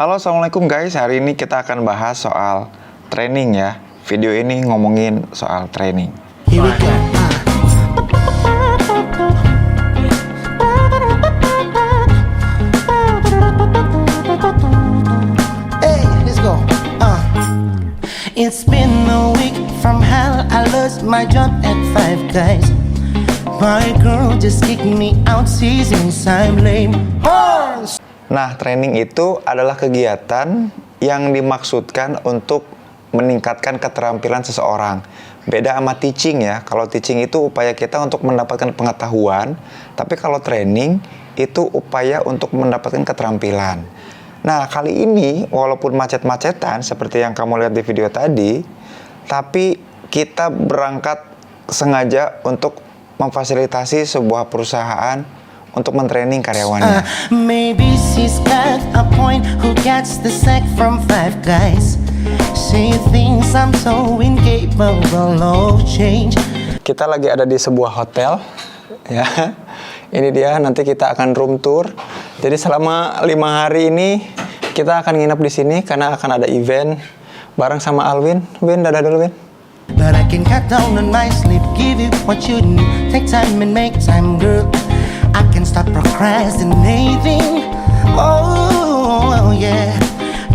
Halo, assalamualaikum guys. Hari ini kita akan bahas soal training ya. Video ini ngomongin soal training. Here we go. Hey, let's go. It's been a week from hell. I lost my job at Five Guys. My girl just kicked me out, since I'm lame. Nah, training itu adalah kegiatan yang dimaksudkan untuk meningkatkan keterampilan seseorang. Beda sama teaching ya. Kalau teaching itu upaya kita untuk mendapatkan pengetahuan, tapi kalau training itu upaya untuk mendapatkan keterampilan. Nah, kali ini walaupun macet-macetan seperti yang kamu lihat di video tadi, tapi kita berangkat sengaja untuk memfasilitasi sebuah perusahaan untuk mentraining karyawannya. Maybe she's got a point. Who gets the sack from Five Guys? She thinks I'm so incapable of change. Kita lagi ada di sebuah hotel, ya. Ini dia, nanti kita akan room tour. Jadi selama 5 hari ini kita akan nginep di sini karena akan ada event bareng sama Alwin. Win, dadah dulu, Win. But I can cut down on my sleep, give you what you need. Take time and make time, girl. I can stop procrastinating. Oh yeah.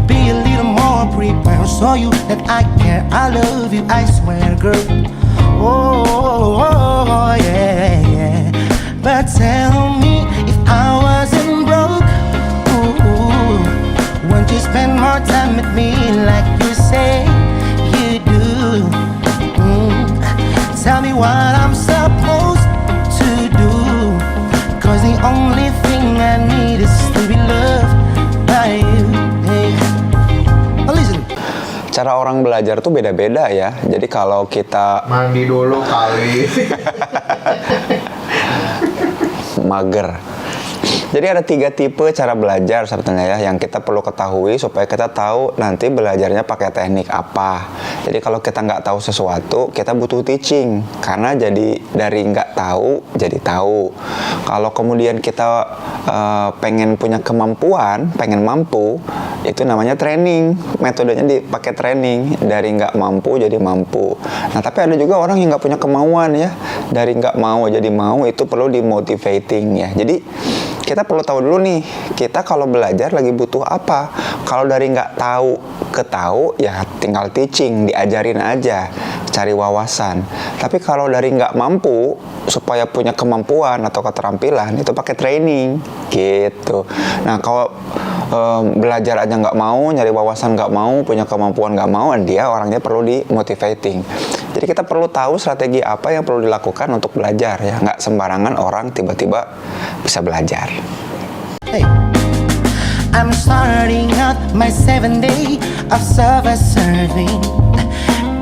Be a little more prepared, show you that I care. I love you, I swear, girl. Oh yeah, yeah. But tell me if I wasn't broke, ooh, won't you spend more time with me like you say you do? Tell me what I'm supposed to do, 'cause the only thing I need is to be loved by you. Hey. Listen. Cara orang belajar tuh beda-beda ya. Jadi kalau kita mandi dulu kali. mager. Jadi ada 3 tipe cara belajar sebetulnya ya, yang kita perlu ketahui supaya kita tahu nanti belajarnya pakai teknik apa. Jadi kalau kita nggak tahu sesuatu, kita butuh teaching, karena jadi dari nggak tahu jadi tahu. Kalau kemudian kita pengen punya kemampuan, pengen mampu, itu namanya training. Metodenya dipakai training, dari nggak mampu jadi mampu. Nah, tapi ada juga orang yang nggak punya kemauan ya, dari nggak mau jadi mau, itu perlu dimotivating ya. Jadi kita perlu tahu dulu nih, kita kalau belajar lagi butuh apa. Kalau dari nggak tahu ke tahu, ya tinggal teaching, diajarin aja, cari wawasan. Tapi kalau dari nggak mampu, supaya punya kemampuan atau keterampilan, itu pakai training, gitu. Nah, kalau belajar aja nggak mau, nyari wawasan nggak mau, punya kemampuan nggak mau, dia orangnya perlu dimotivating. Jadi kita perlu tahu strategi apa yang perlu dilakukan untuk belajar ya. Nggak sembarangan orang tiba-tiba bisa belajar. Hey. I'm starting out my 7th day of service serving,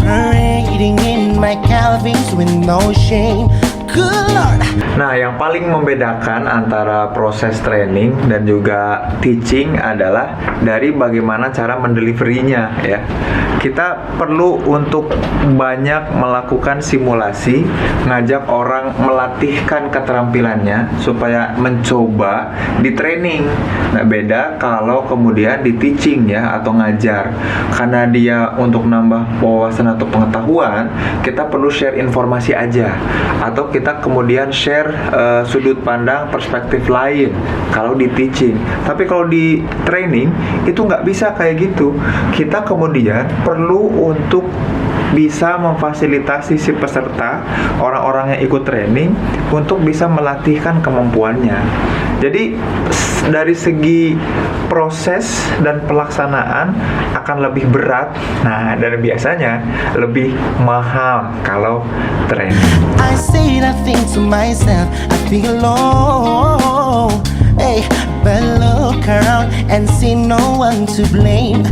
parading in my Calvins with no shame. Good Lord. Nah, yang paling membedakan antara proses training dan juga teaching adalah dari bagaimana cara mendeliverinya ya. Kita perlu untuk banyak melakukan simulasi, ngajak orang melatihkan keterampilannya supaya mencoba di training. Nah, beda kalau kemudian di teaching ya, atau ngajar. Karena dia untuk nambah wawasan atau pengetahuan, kita perlu share informasi aja, atau kita kemudian share sudut pandang perspektif lain kalau di teaching. Tapi kalau di training itu nggak bisa kayak gitu. Kita kemudian perlu untuk bisa memfasilitasi si peserta, orang-orang yang ikut training, untuk bisa melatihkan kemampuannya. Jadi dari segi proses dan pelaksanaan akan lebih berat. Nah, dan biasanya lebih mahal kalau training. I say nothing to myself, I feel low. Hey, but look around and see no one to blame.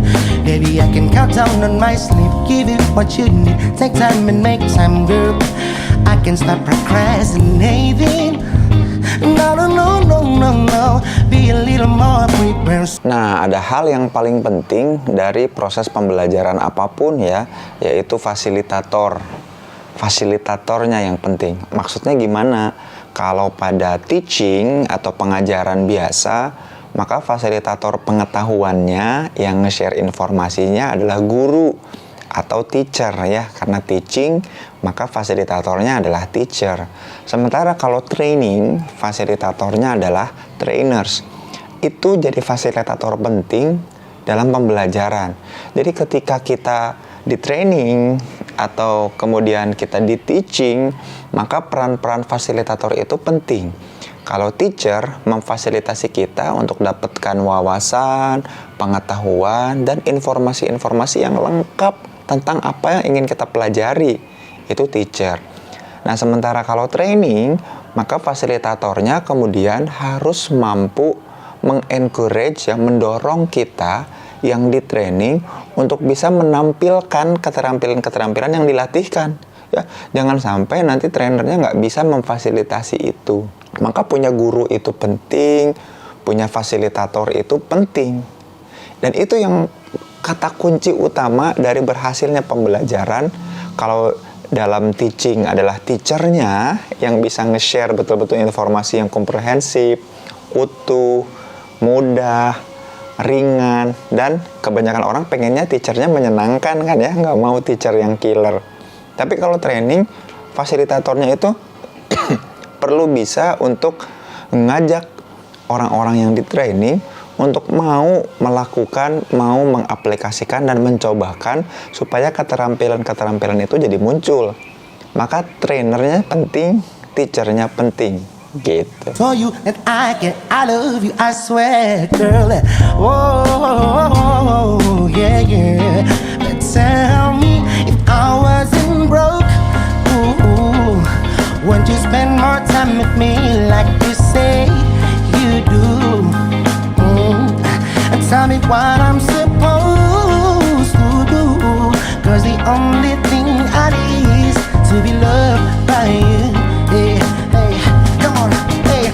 Baby, I can count down on my sleep, give you what you need. Take time and make time, girl. I can stop procrastinating. No, no, no, no, no, no. Be a little more prepared. Nah, ada hal yang paling penting dari proses pembelajaran apapun ya, yaitu fasilitator. Fasilitatornya yang penting. Maksudnya gimana? Kalau pada teaching atau pengajaran biasa, maka fasilitator pengetahuannya yang nge-share informasinya adalah guru atau teacher ya, karena teaching maka fasilitatornya adalah teacher. Sementara kalau training, fasilitatornya adalah trainers. Itu jadi fasilitator penting dalam pembelajaran. Jadi ketika kita di training atau kemudian kita di teaching, maka peran-peran fasilitator itu penting. Kalau teacher memfasilitasi kita untuk dapatkan wawasan, pengetahuan, dan informasi-informasi yang lengkap tentang apa yang ingin kita pelajari, itu teacher. Nah, sementara kalau training, maka fasilitatornya kemudian harus mampu mengencourage, ya, mendorong kita yang di training untuk bisa menampilkan keterampilan-keterampilan yang dilatihkan. Ya, jangan sampai nanti trainernya nggak bisa memfasilitasi itu. Maka punya guru itu penting, punya fasilitator itu penting. Dan itu yang kata kunci utama dari berhasilnya pembelajaran. Kalau dalam teaching adalah teachernya yang bisa nge-share betul-betul informasi yang komprehensif, utuh, mudah, ringan, dan kebanyakan orang pengennya teachernya menyenangkan kan ya, nggak mau teacher yang killer. Tapi kalau training, fasilitatornya itu perlu bisa untuk ngajak orang-orang yang di training untuk mau melakukan, mau mengaplikasikan dan mencobakan supaya keterampilan-keterampilan itu jadi muncul. Maka trainernya penting, teachernya penting, gitu. For you that I love you, I swear, girl. Oh, yeah, yeah. But tell me if I wasn't broke, ooh, wouldn't you spend more time with me like you say you do? And tell me what I'm supposed to do, 'cause the only thing I need is to be loved by you. Hey, hey, come on, hey.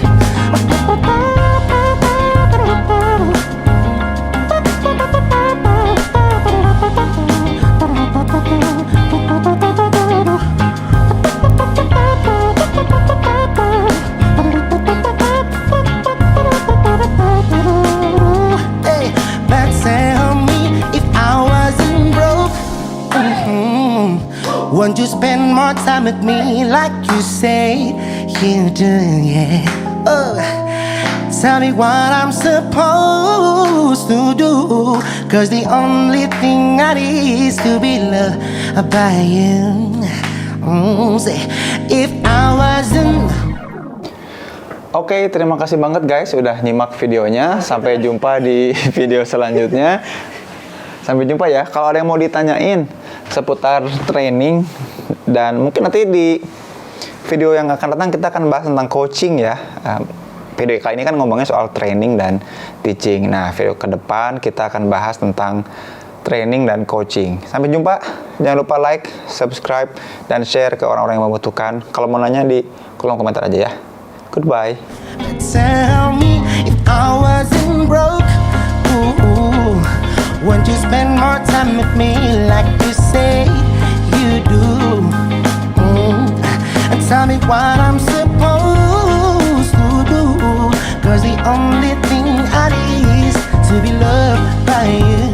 Won't you spend more time with me like you say you do, yeah. Oh, tell me what I'm supposed to do, 'cause the only thing I need is to be loved by you. Say, if I wasn't. Oke, terima kasih banget guys udah nyimak videonya. Sampai jumpa di video selanjutnya. Sampai jumpa ya. Kalau ada yang mau ditanyain seputar training, dan mungkin nanti di video yang akan datang kita akan bahas tentang coaching ya. Video kali ini kan ngomongnya soal training dan teaching. Nah, video ke depan kita akan bahas tentang training dan coaching. Sampai jumpa. Jangan lupa like, subscribe, dan share ke orang-orang yang membutuhkan. Kalau mau nanya di kolom komentar aja ya. Goodbye. Tell me if I wasn't broke, ooh, won't you spend more time with me like you say you do? And tell me what I'm supposed to do, 'cause the only thing I need is to be loved by you.